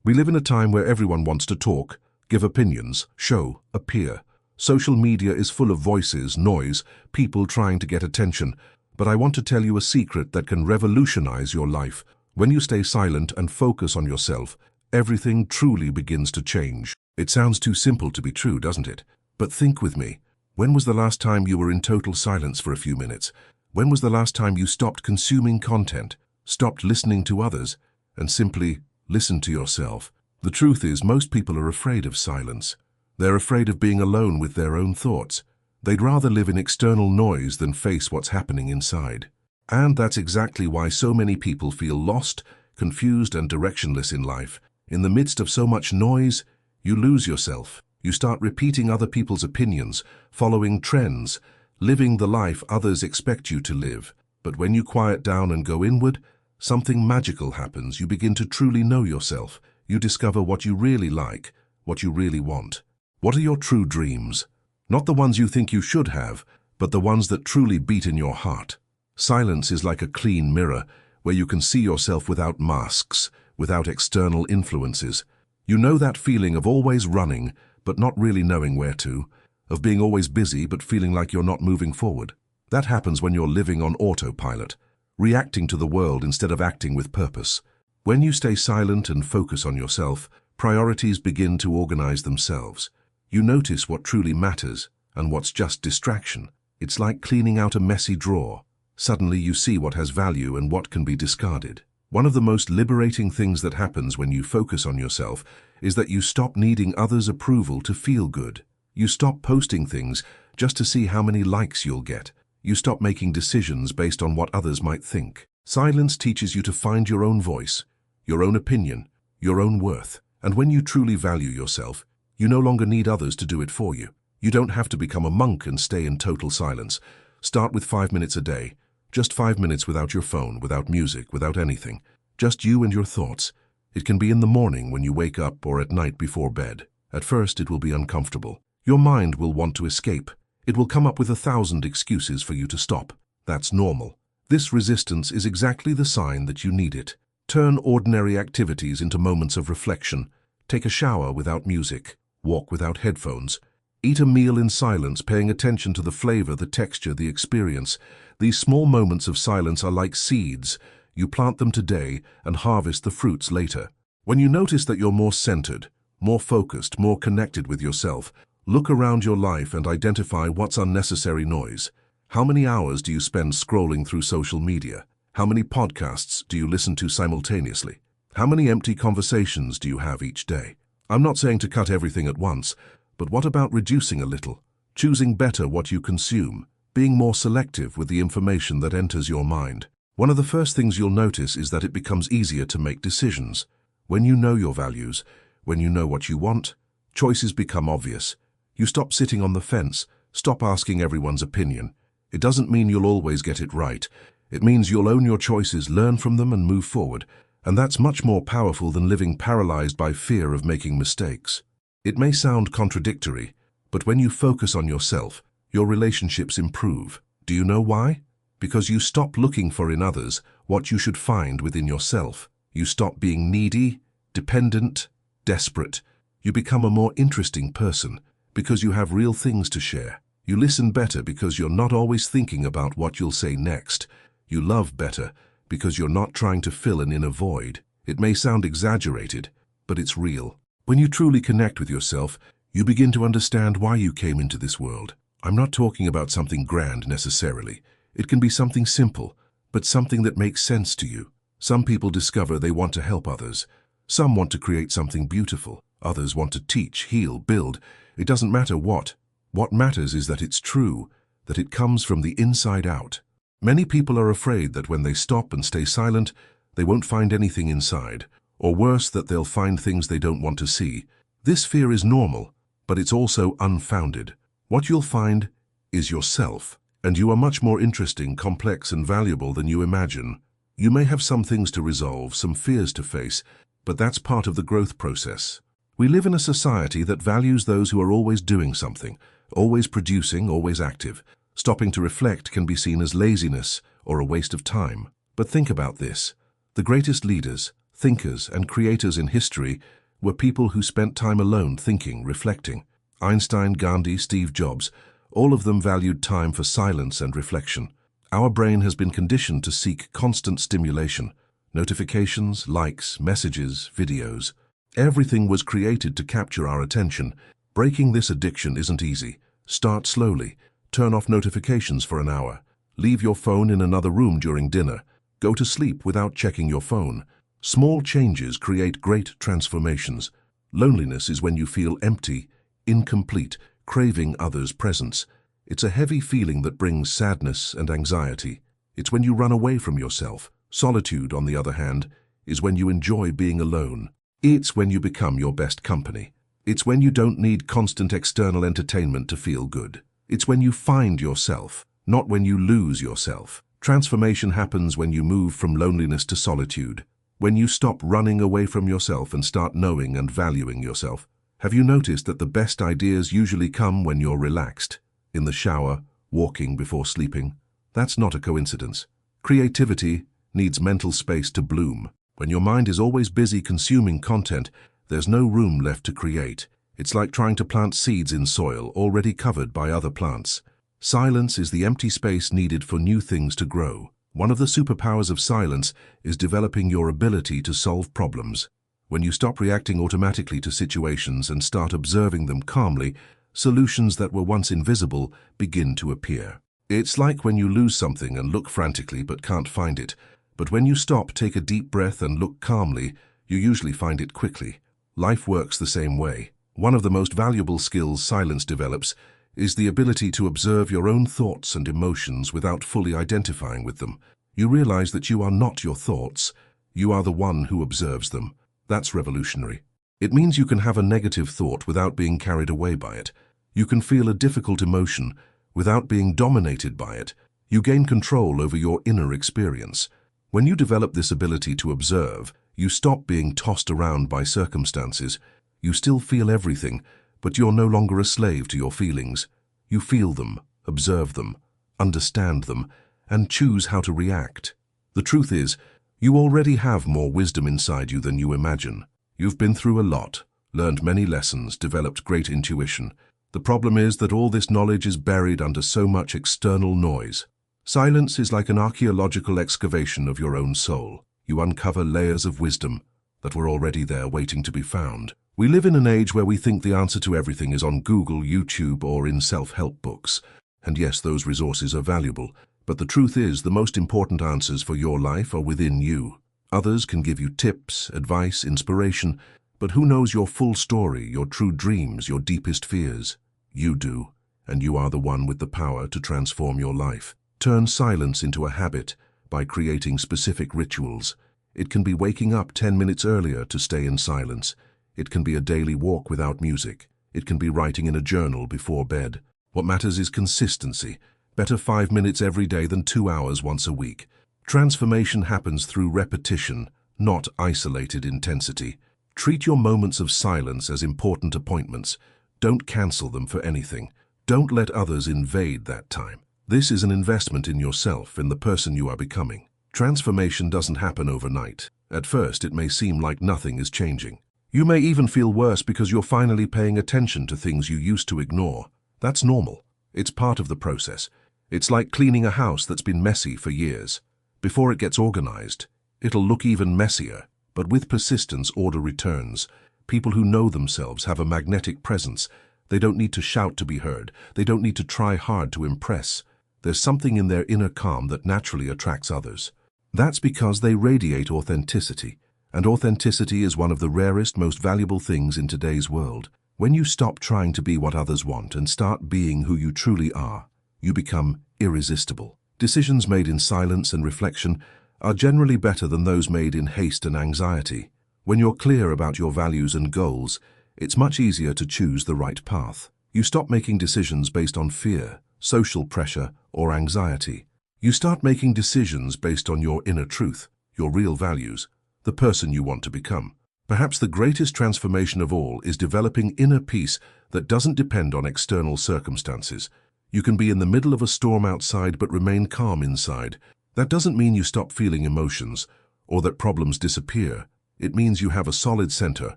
We live in a time where everyone wants to talk, give opinions, show, appear. Social media is full of voices, noise, people trying to get attention. But I want to tell you a secret that can revolutionize your life. When you stay silent and focus on yourself, everything truly begins to change. It sounds too simple to be true, doesn't it? But think with me. When was the last time you were in total silence for a few minutes? When was the last time you stopped consuming content, stopped listening to others, and simply listened to yourself? The truth is, most people are afraid of silence. They're afraid of being alone with their own thoughts. They'd rather live in external noise than face what's happening inside. And that's exactly why so many people feel lost, confused, and directionless in life. In the midst of so much noise, you lose yourself. You start repeating other people's opinions, following trends, living the life others expect you to live. But when you quiet down and go inward, something magical happens. You begin to truly know yourself. You discover what you really like, what you really want. What are your true dreams? Not the ones you think you should have, but the ones that truly beat in your heart. Silence is like a clean mirror, where you can see yourself without masks, without external influences. You know that feeling of always running, but not really knowing where to, of being always busy but feeling like you're not moving forward. That happens when you're living on autopilot, reacting to the world instead of acting with purpose. When you stay silent and focus on yourself, priorities begin to organize themselves. You notice what truly matters and what's just distraction. It's like cleaning out a messy drawer. Suddenly you see what has value and what can be discarded. One of the most liberating things that happens when you focus on yourself is that you stop needing others' approval to feel good. You stop posting things just to see how many likes you'll get. You stop making decisions based on what others might think. Silence teaches you to find your own voice, your own opinion, your own worth. And when you truly value yourself, you no longer need others to do it for you. You don't have to become a monk and stay in total silence. Start with 5 minutes a day. Just 5 minutes without your phone, without music, without anything. Just you and your thoughts. It can be in the morning when you wake up or at night before bed. At first, it will be uncomfortable. Your mind will want to escape. It will come up with 1,000 excuses for you to stop. That's normal. This resistance is exactly the sign that you need it. Turn ordinary activities into moments of reflection. Take a shower without music. Walk without headphones. Eat a meal in silence, paying attention to the flavor, the texture, the experience. These small moments of silence are like seeds. You plant them today and harvest the fruits later. When you notice that you're more centered, more focused, more connected with yourself, look around your life and identify what's unnecessary noise. How many hours do you spend scrolling through social media? How many podcasts do you listen to simultaneously? How many empty conversations do you have each day? I'm not saying to cut everything at once, but what about reducing a little? Choosing better what you consume, being more selective with the information that enters your mind. One of the first things you'll notice is that it becomes easier to make decisions. When you know your values, when you know what you want, choices become obvious. You stop sitting on the fence, stop asking everyone's opinion. It doesn't mean you'll always get it right. It means you'll own your choices, learn from them, and move forward. And that's much more powerful than living paralyzed by fear of making mistakes. It may sound contradictory, but when you focus on yourself, your relationships improve. Do you know why? Because you stop looking for in others what you should find within yourself. You stop being needy, dependent, desperate. You become a more interesting person because you have real things to share. You listen better because you're not always thinking about what you'll say next. You love better because you're not trying to fill an inner void. It may sound exaggerated, but it's real. When you truly connect with yourself, you begin to understand why you came into this world. I'm not talking about something grand necessarily. It can be something simple, but something that makes sense to you. Some people discover they want to help others. Some want to create something beautiful. Others want to teach, heal, build. It doesn't matter what. What matters is that it's true, that it comes from the inside out. Many people are afraid that when they stop and stay silent, they won't find anything inside, or worse, that they'll find things they don't want to see. This fear is normal, but it's also unfounded. What you'll find is yourself, and you are much more interesting, complex, and valuable than you imagine. You may have some things to resolve, some fears to face, but that's part of the growth process. We live in a society that values those who are always doing something, always producing, always active. Stopping to reflect can be seen as laziness or a waste of time. But think about this. The greatest leaders, thinkers, and creators in history were people who spent time alone thinking, reflecting. Einstein, Gandhi, Steve Jobs, all of them valued time for silence and reflection. Our brain has been conditioned to seek constant stimulation. Notifications, likes, messages, videos. Everything was created to capture our attention. Breaking this addiction isn't easy. Start slowly. Turn off notifications for an hour. Leave your phone in another room during dinner. Go to sleep without checking your phone. Small changes create great transformations. Loneliness is when you feel empty, incomplete, craving others' presence. It's a heavy feeling that brings sadness and anxiety. It's when you run away from yourself. Solitude, on the other hand, is when you enjoy being alone. It's when you become your best company. It's when you don't need constant external entertainment to feel good. It's when you find yourself, not when you lose yourself. Transformation happens when you move from loneliness to solitude, when you stop running away from yourself and start knowing and valuing yourself. Have you noticed that the best ideas usually come when you're relaxed? In the shower, walking before sleeping? That's not a coincidence. Creativity needs mental space to bloom. When your mind is always busy consuming content, there's no room left to create. It's like trying to plant seeds in soil already covered by other plants. Silence is the empty space needed for new things to grow. One of the superpowers of silence is developing your ability to solve problems. When you stop reacting automatically to situations and start observing them calmly, solutions that were once invisible begin to appear. It's like when you lose something and look frantically but can't find it. But when you stop, take a deep breath and look calmly, you usually find it quickly. Life works the same way. One of the most valuable skills silence develops is the ability to observe your own thoughts and emotions without fully identifying with them. You realize that you are not your thoughts, you are the one who observes them. That's revolutionary. It means you can have a negative thought without being carried away by it. You can feel a difficult emotion without being dominated by it. You gain control over your inner experience. When you develop this ability to observe, you stop being tossed around by circumstances. You still feel everything, but you're no longer a slave to your feelings. You feel them, observe them, understand them, and choose how to react. The truth is, you already have more wisdom inside you than you imagine. You've been through a lot, learned many lessons, developed great intuition. The problem is that all this knowledge is buried under so much external noise. Silence is like an archaeological excavation of your own soul. You uncover layers of wisdom that were already there waiting to be found. We live in an age where we think the answer to everything is on Google, YouTube, or in self-help books. And yes, those resources are valuable, but the truth is the most important answers for your life are within you. Others can give you tips, advice, inspiration, but who knows your full story, your true dreams, your deepest fears? You do, and you are the one with the power to transform your life. Turn silence into a habit by creating specific rituals. It can be waking up 10 minutes earlier to stay in silence. It can be a daily walk without music. It can be writing in a journal before bed. What matters is consistency. Better 5 minutes every day than 2 hours once a week. Transformation happens through repetition, not isolated intensity. Treat your moments of silence as important appointments. Don't cancel them for anything. Don't let others invade that time. This is an investment in yourself, in the person you are becoming. Transformation doesn't happen overnight. At first, it may seem like nothing is changing. You may even feel worse because you're finally paying attention to things you used to ignore. That's normal. It's part of the process. It's like cleaning a house that's been messy for years. Before it gets organized, it'll look even messier. But with persistence, order returns. People who know themselves have a magnetic presence. They don't need to shout to be heard. They don't need to try hard to impress. There's something in their inner calm that naturally attracts others. That's because they radiate authenticity. And authenticity is one of the rarest, most valuable things in today's world. When you stop trying to be what others want and start being who you truly are, you become irresistible. Decisions made in silence and reflection are generally better than those made in haste and anxiety. When you're clear about your values and goals, it's much easier to choose the right path. You stop making decisions based on fear, social pressure, or anxiety. You start making decisions based on your inner truth, your real values, the person you want to become. Perhaps the greatest transformation of all is developing inner peace that doesn't depend on external circumstances. You can be in the middle of a storm outside but remain calm inside. That doesn't mean you stop feeling emotions or that problems disappear. It means you have a solid center,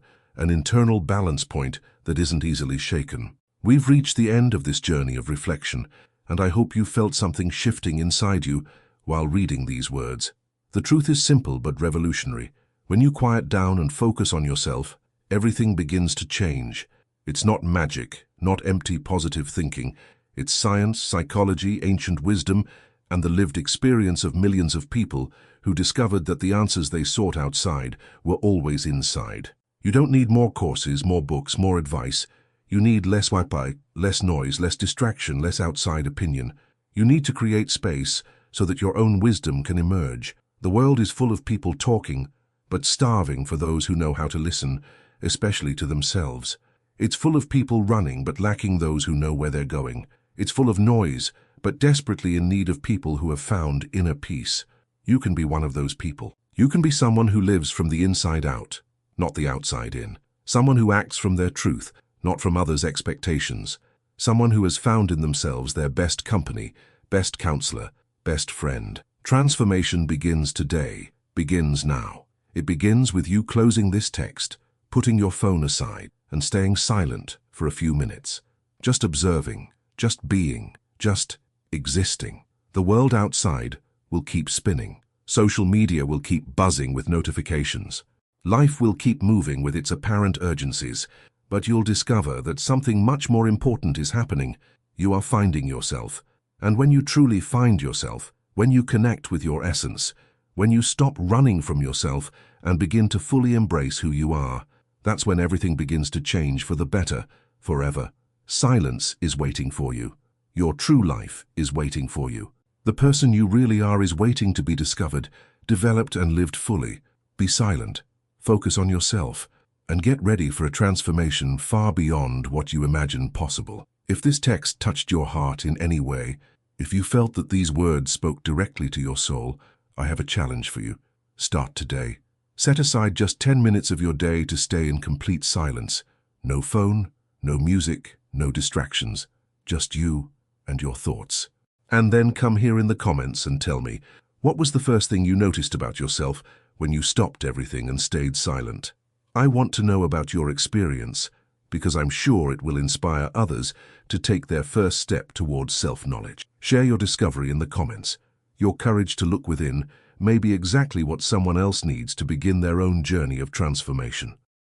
an internal balance point that isn't easily shaken. We've reached the end of this journey of reflection, and I hope you felt something shifting inside you while reading these words. The truth is simple but revolutionary. When you quiet down and focus on yourself, everything begins to change. It's not magic, not empty positive thinking. It's science, psychology, ancient wisdom, and the lived experience of millions of people who discovered that the answers they sought outside were always inside. You don't need more courses, more books, more advice. You need less Wi-Fi, less noise, less distraction, less outside opinion. You need to create space so that your own wisdom can emerge. The world is full of people talking, but starving for those who know how to listen, especially to themselves. It's full of people running, but lacking those who know where they're going. It's full of noise, but desperately in need of people who have found inner peace. You can be one of those people. You can be someone who lives from the inside out, not the outside in. Someone who acts from their truth, not from others' expectations. Someone who has found in themselves their best company, best counselor, best friend. Transformation begins today, begins now. It begins with you closing this text, putting your phone aside, and staying silent for a few minutes. Just observing, just being, just existing. The world outside will keep spinning. Social media will keep buzzing with notifications. Life will keep moving with its apparent urgencies, but you'll discover that something much more important is happening. You are finding yourself. And when you truly find yourself, when you connect with your essence, when you stop running from yourself and begin to fully embrace who you are, that's when everything begins to change for the better, forever. Silence is waiting for you. Your true life is waiting for you. The person you really are is waiting to be discovered, developed and lived fully. Be silent, focus on yourself, and get ready for a transformation far beyond what you imagine possible. If this text touched your heart in any way, if you felt that these words spoke directly to your soul, I have a challenge for you. Start today. Set aside just 10 minutes of your day to stay in complete silence. No phone, no music, no distractions. Just you and your thoughts. And then come here in the comments and tell me, what was the first thing you noticed about yourself when you stopped everything and stayed silent? I want to know about your experience, because I'm sure it will inspire others to take their first step towards self-knowledge. Share your discovery in the comments. Your courage to look within may be exactly what someone else needs to begin their own journey of transformation.